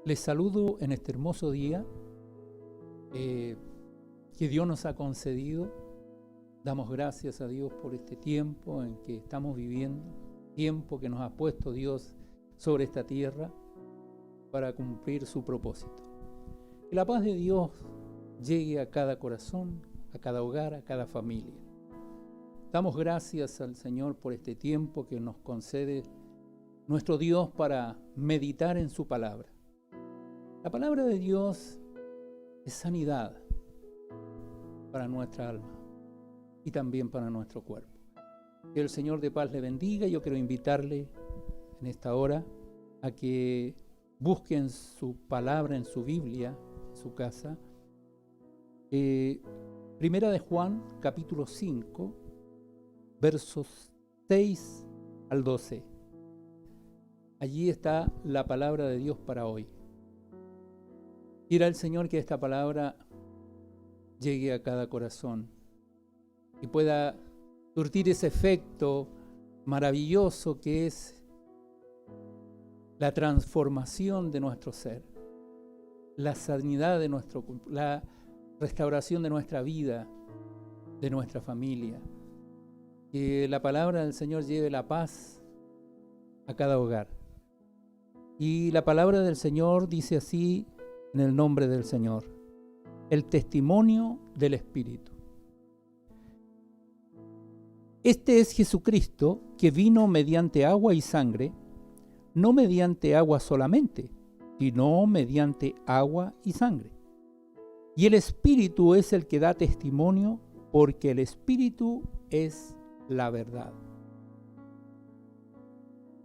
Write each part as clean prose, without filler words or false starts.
Les saludo en este hermoso día que Dios nos ha concedido. Damos gracias a Dios por este tiempo en que estamos viviendo, tiempo que nos ha puesto Dios sobre esta tierra para cumplir su propósito. Que la paz de Dios llegue a cada corazón, a cada hogar, a cada familia. Damos gracias al Señor por este tiempo que nos concede nuestro Dios para meditar en su palabra. La palabra de Dios es sanidad para nuestra alma y también para nuestro cuerpo. Que el Señor de paz le bendiga. Yo quiero invitarle en esta hora a que busquen su palabra en su Biblia, en su casa. Primera de Juan, capítulo 5, versos 6 al 12. Allí está la palabra de Dios para hoy. Quiera el Señor que esta palabra llegue a cada corazón y pueda surtir ese efecto maravilloso que es la transformación de nuestro ser, la sanidad de la restauración de nuestra vida, de nuestra familia. Que la palabra del Señor lleve la paz a cada hogar. Y la palabra del Señor dice así en el nombre del Señor: el testimonio del Espíritu. Este es Jesucristo, que vino mediante agua y sangre, no mediante agua solamente, sino mediante agua y sangre. Y el Espíritu es el que da testimonio, porque el Espíritu es la verdad.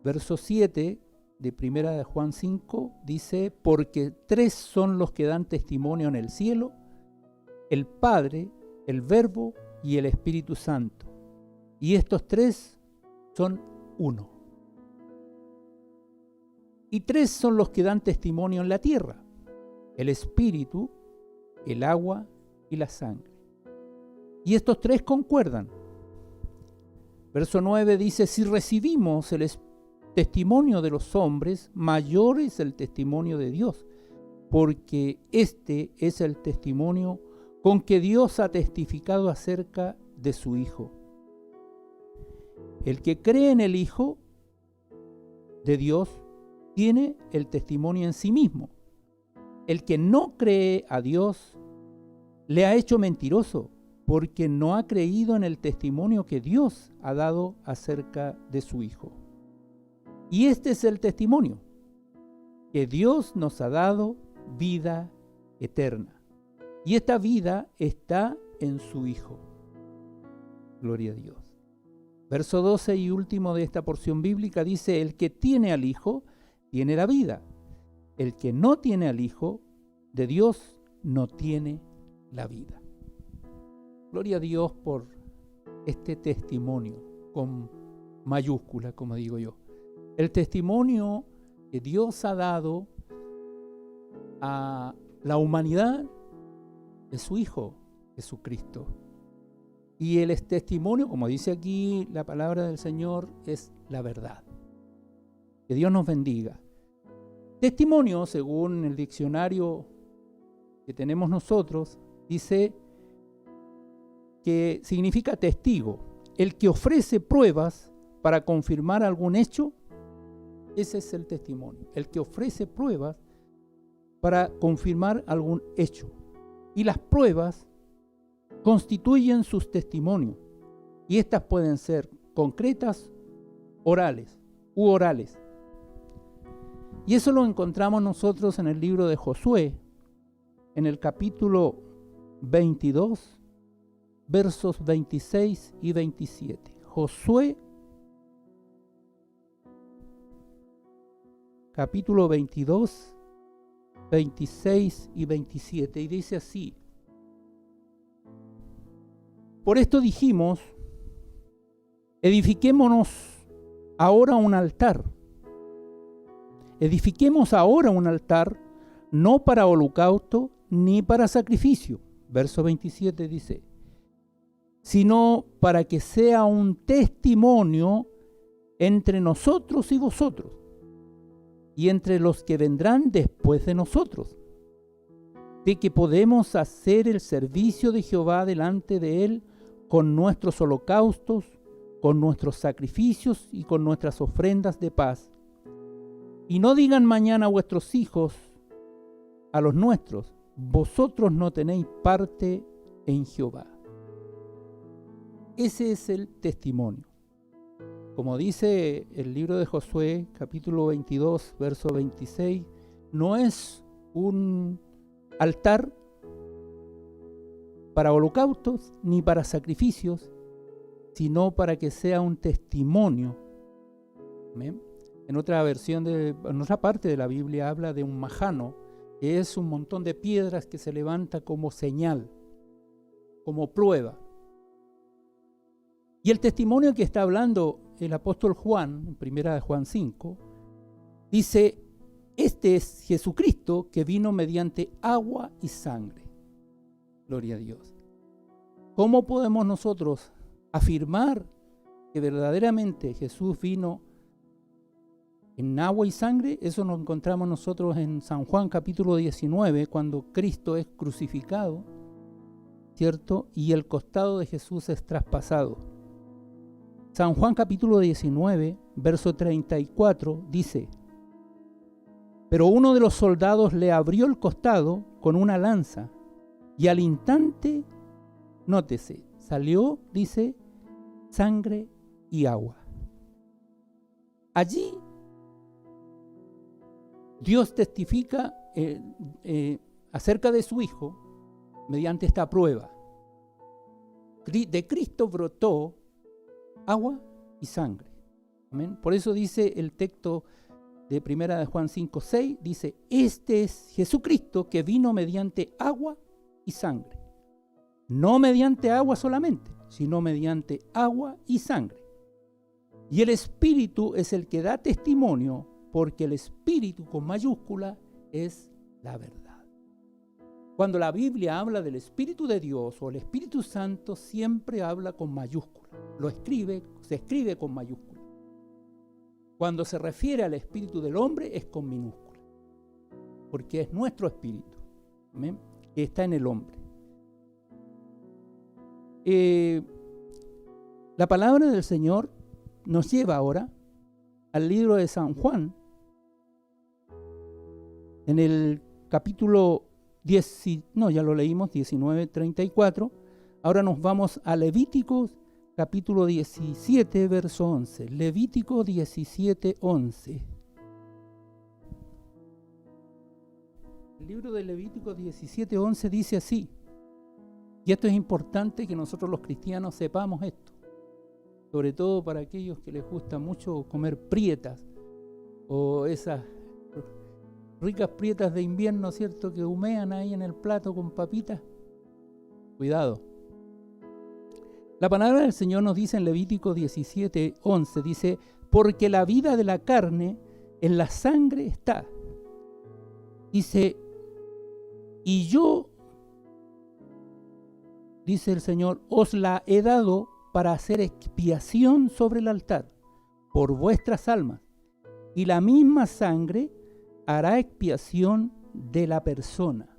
Verso 7 de Primera de Juan 5 dice: porque tres son los que dan testimonio en el cielo, el Padre, el Verbo y el Espíritu Santo. Y estos tres son uno. Y tres son los que dan testimonio en la tierra: el Espíritu, el agua y la sangre. Y estos tres concuerdan. Verso 9 dice: si recibimos el testimonio de los hombres, mayor es el testimonio de Dios, porque este es el testimonio con que Dios ha testificado acerca de su Hijo. El que cree en el Hijo de Dios tiene el testimonio en sí mismo. El que no cree a Dios le ha hecho mentiroso, porque no ha creído en el testimonio que Dios ha dado acerca de su Hijo. Y este es el testimonio, que Dios nos ha dado vida eterna. Y esta vida está en su Hijo. Gloria a Dios. Verso 12 y último de esta porción bíblica dice: el que tiene al Hijo tiene la vida. El que no tiene al Hijo de Dios no tiene la vida. Gloria a Dios por este testimonio con mayúscula, como digo yo. El testimonio que Dios ha dado a la humanidad de su Hijo, Jesucristo. Y el testimonio, como dice aquí la palabra del Señor, es la verdad. Que Dios nos bendiga. Testimonio, según el diccionario que tenemos nosotros, dice que significa testigo, el que ofrece pruebas para confirmar algún hecho. Ese es el testimonio, el que ofrece pruebas para confirmar algún hecho. Y las pruebas constituyen sus testimonios, y estas pueden ser concretas, orales u orales. Y eso lo encontramos nosotros en el libro de Josué, en el capítulo 22, versos 26 y 27. Josué, capítulo 22, 26 y 27, y dice así: por esto dijimos, edifiquémonos ahora un altar. Edifiquemos ahora un altar, no para holocausto ni para sacrificio. Verso 27 dice: sino para que sea un testimonio entre nosotros y vosotros. y entre los que vendrán después de nosotros, de que podemos hacer el servicio de Jehová delante de Él con nuestros holocaustos, con nuestros sacrificios y con nuestras ofrendas de paz. Y no digan mañana a vuestros hijos, a los nuestros, vosotros no tenéis parte en Jehová. Ese es el testimonio. Como dice el libro de Josué, capítulo 22, verso 26, no es un altar para holocaustos ni para sacrificios, sino para que sea un testimonio. ¿Amén? En otra parte de la Biblia habla de un majano, que es un montón de piedras que se levanta como señal, como prueba. Y el testimonio que está hablando el apóstol Juan, en primera de Juan 5, dice: este es Jesucristo que vino mediante agua y sangre. Gloria a Dios. ¿Cómo podemos nosotros afirmar que verdaderamente Jesús vino en agua y sangre? Eso lo encontramos nosotros en San Juan capítulo 19, cuando Cristo es crucificado, ¿cierto? Y el costado de Jesús es traspasado. San Juan capítulo 19, verso 34 dice: pero uno de los soldados le abrió el costado con una lanza, y al instante, nótese, salió, dice, sangre y agua. Allí Dios testifica acerca de su Hijo mediante esta prueba. De Cristo brotó agua y sangre. ¿Amén? Por eso dice el texto de primera de Juan 5:6, dice: este es Jesucristo que vino mediante agua y sangre. No mediante agua solamente, sino mediante agua y sangre. Y el Espíritu es el que da testimonio, porque el Espíritu con mayúscula es la verdad. Cuando la Biblia habla del Espíritu de Dios o el Espíritu Santo, siempre habla con mayúscula. Se escribe con mayúscula. Cuando se refiere al espíritu del hombre es con minúscula, porque es nuestro espíritu, ¿amén?, que está en el hombre. La palabra del Señor nos lleva ahora al libro de San Juan, en el capítulo 19:34. Ahora nos vamos a Levíticos capítulo 17, verso 11. Levítico 17, 11. El libro de Levítico 17, 11 dice así, y esto es importante que nosotros los cristianos sepamos esto, sobre todo para aquellos que les gusta mucho comer prietas, o esas ricas prietas de invierno, ¿cierto?, que humean ahí en el plato con papitas. Cuidado. La palabra del Señor nos dice en Levítico 17, 11, dice: porque la vida de la carne en la sangre está. Dice: y yo, dice el Señor, os la he dado para hacer expiación sobre el altar por vuestras almas, y la misma sangre hará expiación de la persona.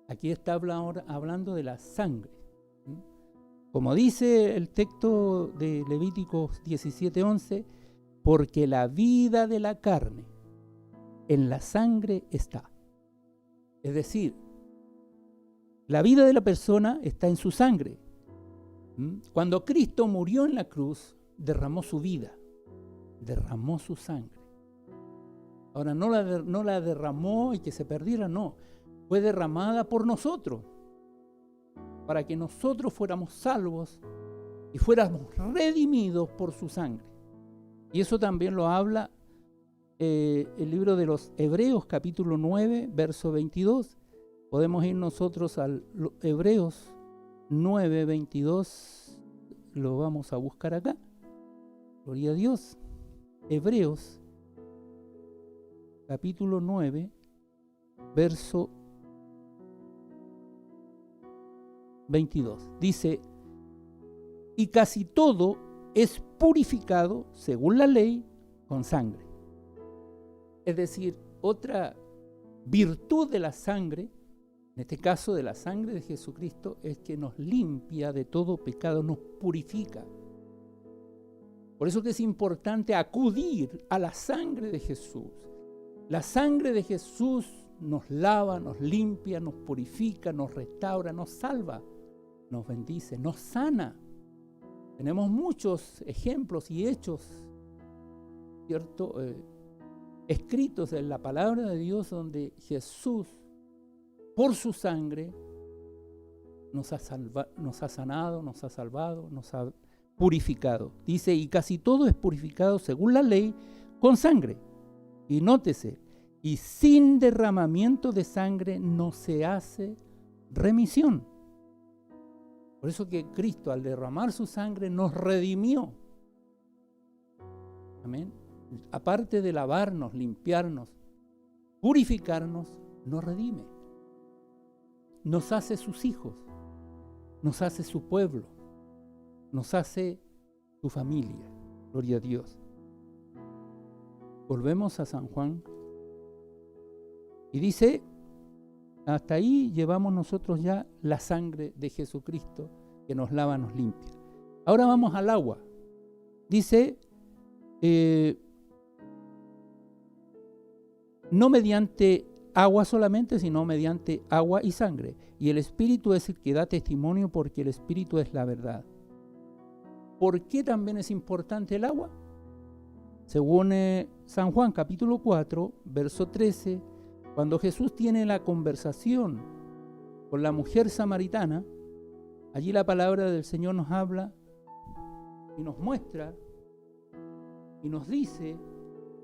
Aquí está hablando de la sangre. Como dice el texto de Levíticos 17:11, porque la vida de la carne en la sangre está. Es decir, la vida de la persona está en su sangre. Cuando Cristo murió en la cruz, derramó su vida, derramó su sangre. Ahora, no la derramó y que se perdiera, no. Fue derramada por nosotros, para que nosotros fuéramos salvos y fuéramos redimidos por su sangre. Y eso también lo habla el libro de los Hebreos, capítulo 9, verso 22. Podemos ir nosotros al Hebreos 9, 22. Lo vamos a buscar acá. Gloria a Dios. Hebreos, capítulo 9, verso 22. Dice: y casi todo es purificado según la ley con sangre. Es decir, otra virtud de la sangre, en este caso de la sangre de Jesucristo, es que nos limpia de todo pecado, nos purifica. Por eso que es importante acudir a la sangre de Jesús. La sangre de Jesús nos lava, nos limpia, nos purifica, nos restaura, nos salva, nos bendice, nos sana. Tenemos muchos ejemplos y hechos, ¿cierto? Escritos en la palabra de Dios donde Jesús, por su sangre, nos ha sanado, nos ha salvado, nos ha purificado. Dice, y casi todo es purificado según la ley con sangre. Y nótese, y sin derramamiento de sangre no se hace remisión. Por eso que Cristo, al derramar su sangre, nos redimió. Amén. Aparte de lavarnos, limpiarnos, purificarnos, nos redime. Nos hace sus hijos, nos hace su pueblo, nos hace su familia. Gloria a Dios. Volvemos a San Juan. Y dice, hasta ahí llevamos nosotros ya la sangre de Jesucristo que nos lava, nos limpia. Ahora vamos al agua. Dice, no mediante agua solamente, sino mediante agua y sangre. Y el Espíritu es el que da testimonio, porque el Espíritu es la verdad. ¿Por qué también es importante el agua? Según San Juan capítulo 4, verso 13, cuando Jesús tiene la conversación con la mujer samaritana, allí la palabra del Señor nos habla y nos muestra y nos dice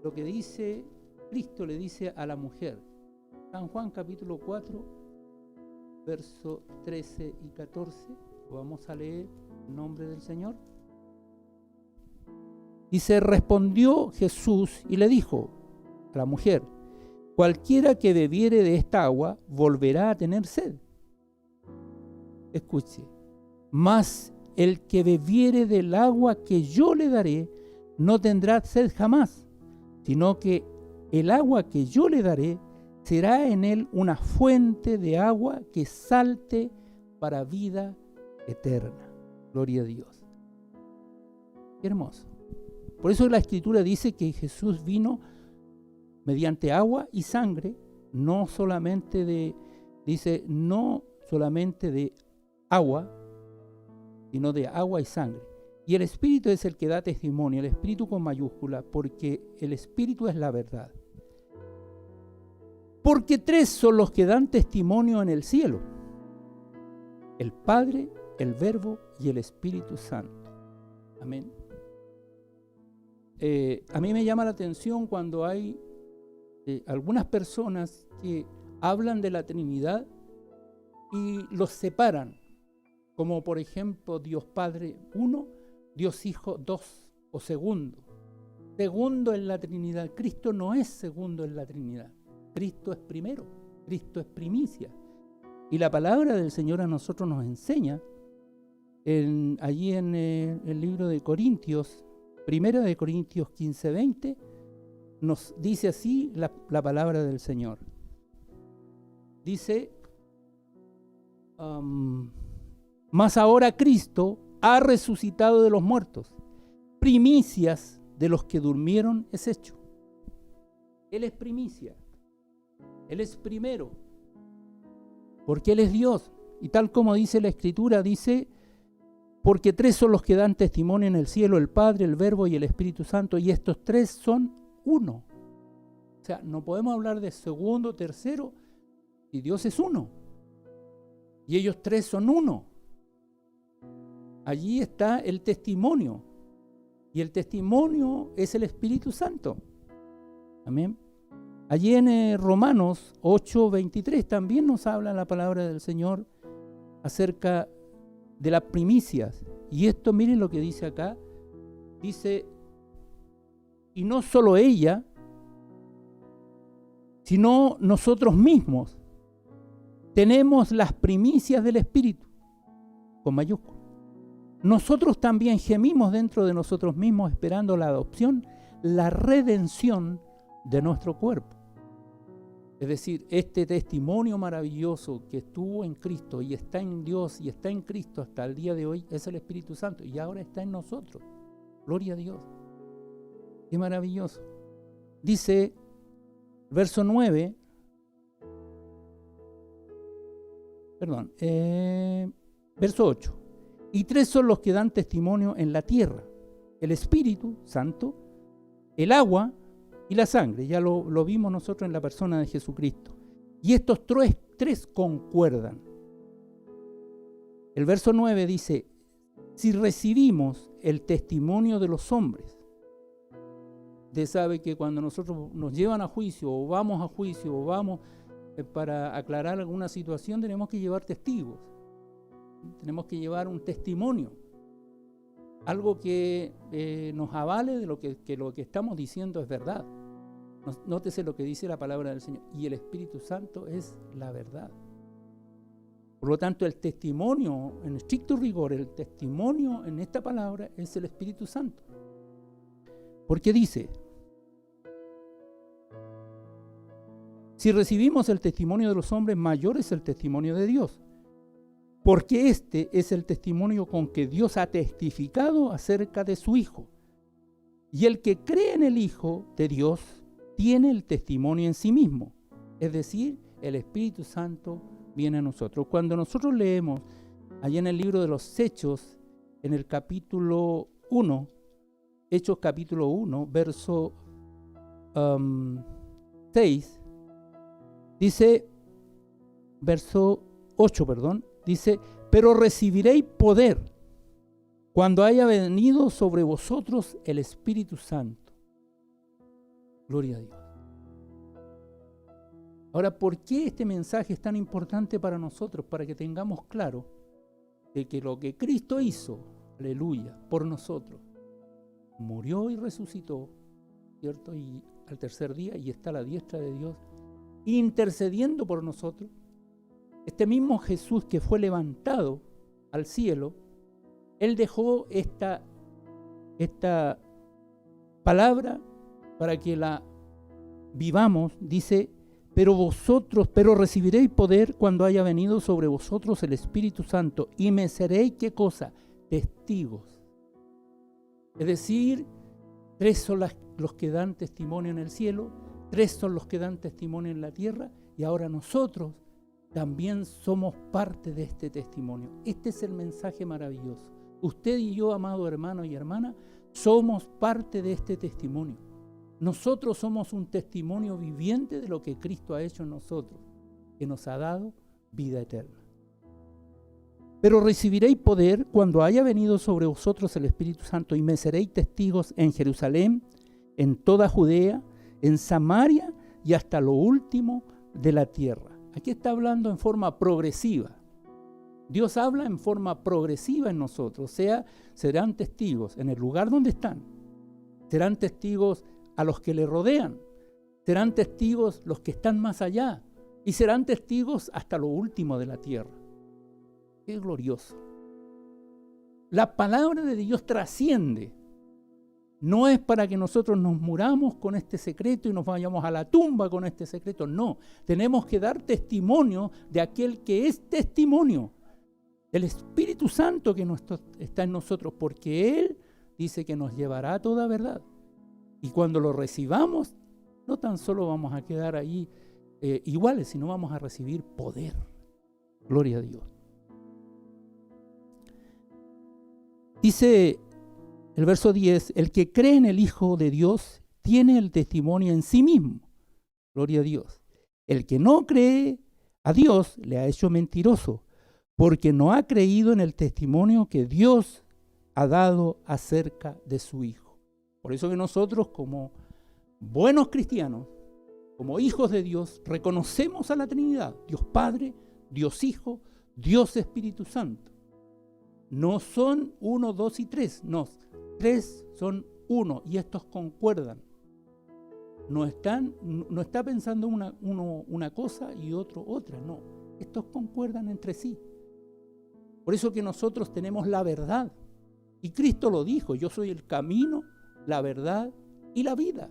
lo que dice Cristo, le dice a la mujer. San Juan capítulo 4, verso 13 y 14, vamos a leer en nombre del Señor. Dice, respondió Jesús y le dijo a la mujer, cualquiera que bebiere de esta agua volverá a tener sed. Escuche, mas el que bebiere del agua que yo le daré no tendrá sed jamás, sino que el agua que yo le daré será en él una fuente de agua que salte para vida eterna. Gloria a Dios. Qué hermoso. Por eso la Escritura dice que Jesús vino mediante agua y sangre, no solamente de agua, sino de agua y sangre. Y el Espíritu es el que da testimonio, el Espíritu con mayúscula, porque el Espíritu es la verdad. Porque tres son los que dan testimonio en el cielo: el Padre, el Verbo y el Espíritu Santo. Amén. A mí me llama la atención cuando hay algunas personas que hablan de la Trinidad y los separan, como por ejemplo Dios Padre 1, Dios Hijo 2 o segundo. Segundo en la Trinidad. Cristo no es segundo en la Trinidad. Cristo es primero, Cristo es primicia. Y la palabra del Señor a nosotros nos enseña, allí en el libro de Corintios, Primera de Corintios 15:20, nos dice así la palabra del Señor. Dice, mas ahora Cristo ha resucitado de los muertos, primicias de los que durmieron es hecho. Él es primicia, Él es primero, porque Él es Dios. Y tal como dice la Escritura, dice, porque tres son los que dan testimonio en el cielo: el Padre, el Verbo y el Espíritu Santo, y estos tres son uno. O sea, no podemos hablar de segundo, tercero, y Dios es uno. Y ellos tres son uno. Allí está el testimonio. Y el testimonio es el Espíritu Santo. Amén. Allí en Romanos 8:23 también nos habla la palabra del Señor acerca de las primicias. Y esto, miren lo que dice acá. Dice, y no solo ella, sino nosotros mismos tenemos las primicias del Espíritu, con mayúsculas. Nosotros también gemimos dentro de nosotros mismos esperando la adopción, la redención de nuestro cuerpo. Es decir, este testimonio maravilloso que estuvo en Cristo y está en Dios y está en Cristo hasta el día de hoy es el Espíritu Santo y ahora está en nosotros. Gloria a Dios. Qué maravilloso. Dice, verso 9, verso 8. Y 3 son los que dan testimonio en la tierra: el Espíritu Santo, el agua y la sangre. Ya lo vimos nosotros en la persona de Jesucristo. Y estos 3 concuerdan. El verso 9 dice, si recibimos el testimonio de los hombres. Usted sabe que cuando nosotros nos llevan a juicio o vamos a juicio o vamos para aclarar alguna situación, tenemos que llevar testigos. Tenemos que llevar un testimonio. Algo que nos avale de lo que estamos diciendo es verdad. Nótese lo que dice la palabra del Señor. Y el Espíritu Santo es la verdad. Por lo tanto, el testimonio, en estricto rigor, el testimonio en esta palabra es el Espíritu Santo. Porque dice, si recibimos el testimonio de los hombres, mayor es el testimonio de Dios. Porque este es el testimonio con que Dios ha testificado acerca de su Hijo. Y el que cree en el Hijo de Dios tiene el testimonio en sí mismo. Es decir, el Espíritu Santo viene a nosotros. Cuando nosotros leemos allá en el libro de los Hechos, en el capítulo 1, Hechos capítulo 1, verso 6, dice, verso 8, dice, pero recibiréis poder cuando haya venido sobre vosotros el Espíritu Santo. Gloria a Dios. Ahora, ¿por qué este mensaje es tan importante para nosotros? Para que tengamos claro de que lo que Cristo hizo, aleluya, por nosotros, murió y resucitó, ¿cierto? Y al tercer día, y está a la diestra de Dios, intercediendo por nosotros. Este mismo Jesús que fue levantado al cielo, Él dejó esta palabra para que la vivamos. Dice, pero recibiréis poder cuando haya venido sobre vosotros el Espíritu Santo, y me seréis, ¿qué cosa? Testigos. Es decir, 3 son los que dan testimonio en el cielo, 3 son los que dan testimonio en la tierra, y ahora nosotros también somos parte de este testimonio. Este es el mensaje maravilloso. Usted y yo, amado hermano y hermana, somos parte de este testimonio. Nosotros somos un testimonio viviente de lo que Cristo ha hecho en nosotros, que nos ha dado vida eterna. Pero recibiréis poder cuando haya venido sobre vosotros el Espíritu Santo, y me seréis testigos en Jerusalén, en toda Judea, en Samaria y hasta lo último de la tierra. Aquí está hablando en forma progresiva. Dios habla en forma progresiva en nosotros, o sea, serán testigos en el lugar donde están, serán testigos a los que le rodean, serán testigos los que están más allá, y serán testigos hasta lo último de la tierra. ¡Qué glorioso! La palabra de Dios trasciende. No es para que nosotros nos muramos con este secreto y nos vayamos a la tumba con este secreto. No, tenemos que dar testimonio de aquel que es testimonio. El Espíritu Santo que está en nosotros, porque Él dice que nos llevará a toda verdad. Y cuando lo recibamos, no tan solo vamos a quedar ahí iguales, sino vamos a recibir poder. Gloria a Dios. Dice el verso 10, el que cree en el Hijo de Dios tiene el testimonio en sí mismo. Gloria a Dios. El que no cree a Dios le ha hecho mentiroso, porque no ha creído en el testimonio que Dios ha dado acerca de su Hijo. Por eso que nosotros, como buenos cristianos, como hijos de Dios, reconocemos a la Trinidad, Dios Padre, Dios Hijo, Dios Espíritu Santo. No son 1, 2 y 3, no, 3 son 1 y estos concuerdan. No está pensando uno una cosa y otro otra, no. Estos concuerdan entre sí. Por eso que nosotros tenemos la verdad. Y Cristo lo dijo, yo soy el camino, la verdad y la vida.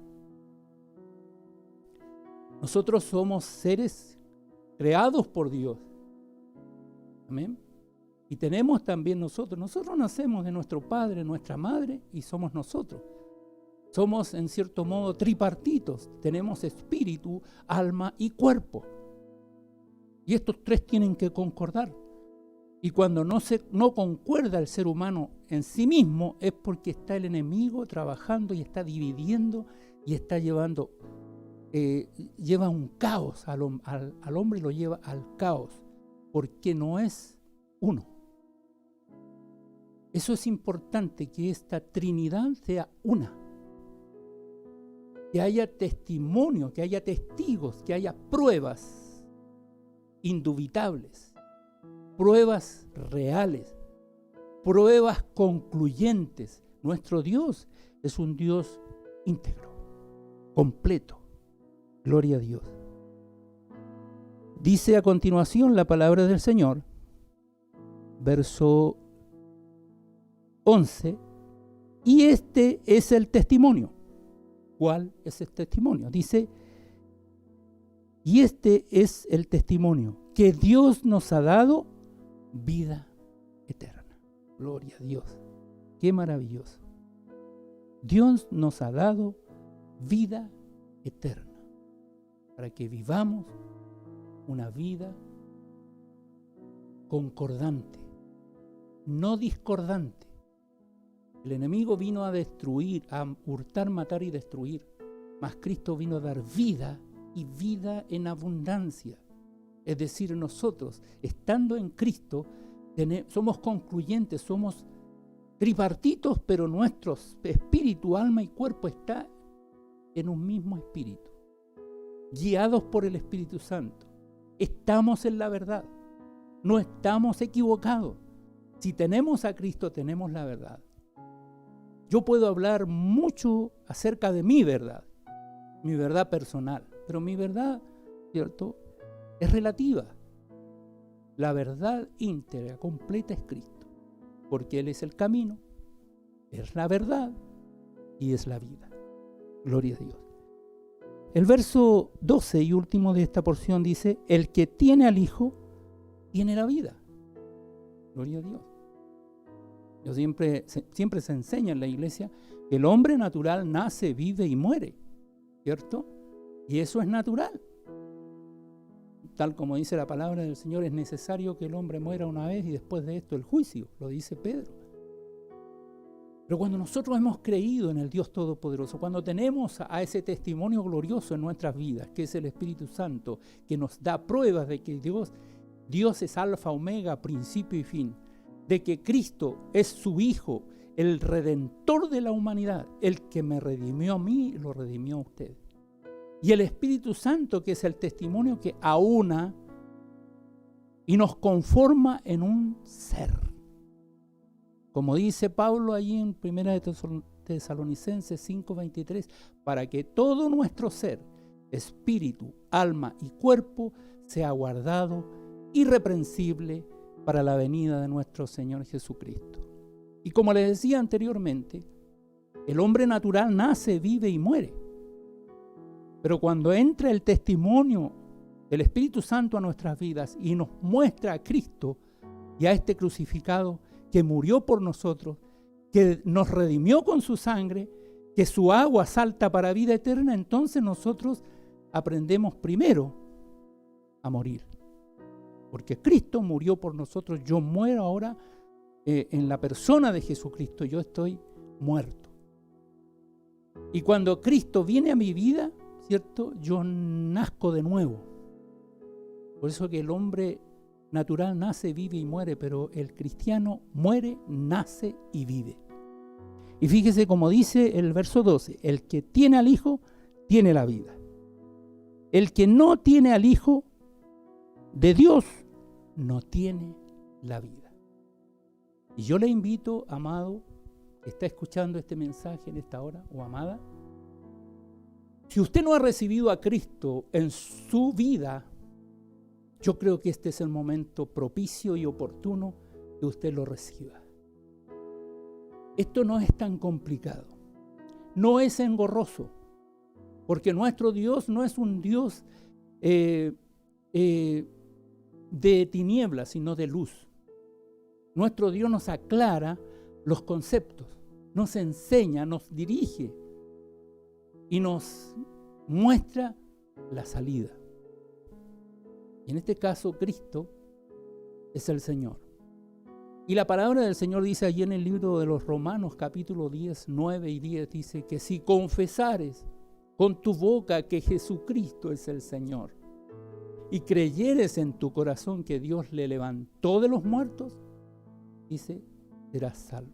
Nosotros somos seres creados por Dios. Amén. Y tenemos también nosotros nacemos de nuestro padre, nuestra madre, y somos nosotros. Somos en cierto modo tripartitos, tenemos espíritu, alma y cuerpo. Y estos tres tienen que concordar. Y cuando no concuerda el ser humano en sí mismo, es porque está el enemigo trabajando y está dividiendo y está llevando, lleva un caos al hombre, lo lleva al caos, porque no es uno. Eso es importante, que esta Trinidad sea una. Que haya testimonio, que haya testigos, que haya pruebas indubitables, pruebas reales, pruebas concluyentes. Nuestro Dios es un Dios íntegro, completo. Gloria a Dios. Dice a continuación la palabra del Señor, verso 11, y este es el testimonio. ¿Cuál es el testimonio? Dice, y este es el testimonio, que Dios nos ha dado vida eterna. Gloria a Dios. Qué maravilloso. Dios nos ha dado vida eterna para que vivamos una vida concordante, no discordante. El enemigo vino a destruir, a hurtar, matar y destruir, mas Cristo vino a dar vida y vida en abundancia. Es decir, nosotros, estando en Cristo, somos concluyentes, somos tripartitos, pero nuestro espíritu, alma y cuerpo está en un mismo espíritu, guiados por el Espíritu Santo. Estamos en la verdad, no estamos equivocados. Si tenemos a Cristo, tenemos la verdad. Yo puedo hablar mucho acerca de mi verdad personal, pero mi verdad, ¿cierto?, es relativa. La verdad íntegra, completa es Cristo, porque Él es el camino, es la verdad y es la vida. Gloria a Dios. El verso 12 y último de esta porción dice, el que tiene al Hijo, tiene la vida. Gloria a Dios. Siempre se enseña en la iglesia que el hombre natural nace, vive y muere, ¿cierto? Y eso es natural. Tal como dice la palabra del Señor, es necesario que el hombre muera una vez y después de esto el juicio, lo dice Pedro. Pero cuando nosotros hemos creído en el Dios Todopoderoso, cuando tenemos a ese testimonio glorioso en nuestras vidas, que es el Espíritu Santo, que nos da pruebas de que Dios es alfa, omega, principio y fin, de que Cristo es su Hijo, el Redentor de la humanidad, el que me redimió a mí, lo redimió a usted. Y el Espíritu Santo, que es el testimonio que aúna y nos conforma en un ser. Como dice Pablo allí en 1 Tesalonicenses 5:23, para que todo nuestro ser, espíritu, alma y cuerpo, sea guardado irreprensible para la venida de nuestro Señor Jesucristo. Y como les decía anteriormente, el hombre natural nace, vive y muere. Pero cuando entra el testimonio del Espíritu Santo a nuestras vidas y nos muestra a Cristo y a este crucificado que murió por nosotros, que nos redimió con su sangre, que su agua salta para vida eterna, entonces nosotros aprendemos primero a morir. Porque Cristo murió por nosotros, yo muero ahora en la persona de Jesucristo, yo estoy muerto. Y cuando Cristo viene a mi vida, ¿cierto?, yo nazco de nuevo. Por eso que el hombre natural nace, vive y muere, pero el cristiano muere, nace y vive. Y fíjese como dice el verso 12, el que tiene al Hijo, tiene la vida. El que no tiene al Hijo de Dios, no tiene la vida. Y yo le invito, amado, que está escuchando este mensaje en esta hora, o amada, si usted no ha recibido a Cristo en su vida, yo creo que este es el momento propicio y oportuno que usted lo reciba. Esto no es tan complicado. no es engorroso, porque nuestro Dios no es un Dios de tinieblas, sino de luz. Nuestro Dios nos aclara los conceptos, nos enseña, nos dirige y nos muestra la salida. Y en este caso, Cristo es el Señor. Y la palabra del Señor dice allí en el libro de los Romanos, capítulo 10, 9 y 10, dice que si confesares con tu boca que Jesucristo es el Señor y creyeres en tu corazón que Dios le levantó de los muertos, dice, serás salvo.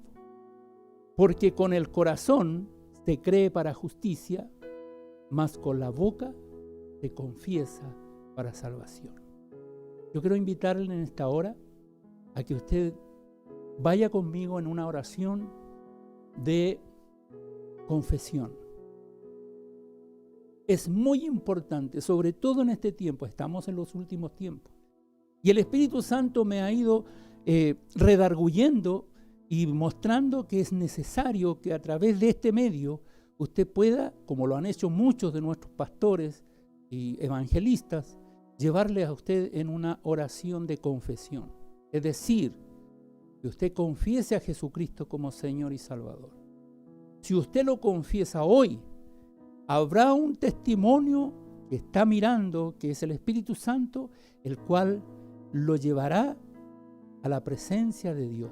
Porque con el corazón se cree para justicia, mas con la boca se confiesa para salvación. Yo quiero invitarle en esta hora a que usted vaya conmigo en una oración de confesión. Es muy importante, sobre todo en este tiempo, estamos en los últimos tiempos. Y el Espíritu Santo me ha ido redarguyendo y mostrando que es necesario que a través de este medio usted pueda, como lo han hecho muchos de nuestros pastores y evangelistas, llevarle a usted en una oración de confesión. Es decir, que usted confiese a Jesucristo como Señor y Salvador. Si usted lo confiesa hoy, habrá un testimonio que está mirando, que es el Espíritu Santo, el cual lo llevará a la presencia de Dios.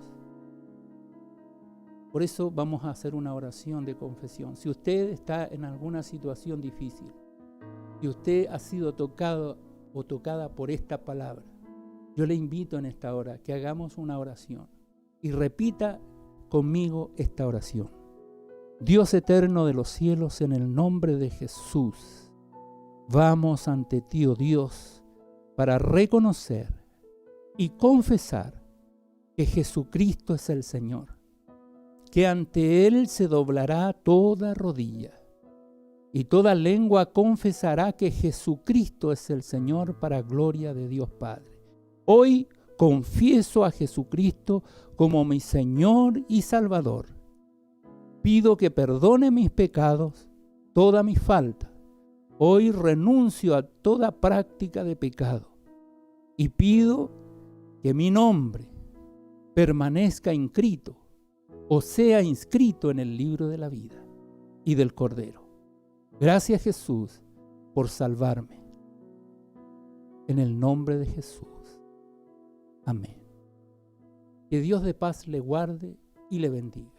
Por eso vamos a hacer una oración de confesión. Si usted está en alguna situación difícil, si usted ha sido tocado o tocada por esta palabra, yo le invito en esta hora que hagamos una oración y repita conmigo esta oración. Dios eterno de los cielos, en el nombre de Jesús, vamos ante ti, oh Dios, para reconocer y confesar que Jesucristo es el Señor, que ante Él se doblará toda rodilla y toda lengua confesará que Jesucristo es el Señor para gloria de Dios Padre. Hoy confieso a Jesucristo como mi Señor y Salvador. Pido que perdone mis pecados, toda mi falta. Hoy renuncio a toda práctica de pecado y pido que mi nombre permanezca inscrito o sea inscrito en el libro de la vida y del Cordero. Gracias, Jesús, por salvarme. En el nombre de Jesús. Amén. Que Dios de paz le guarde y le bendiga.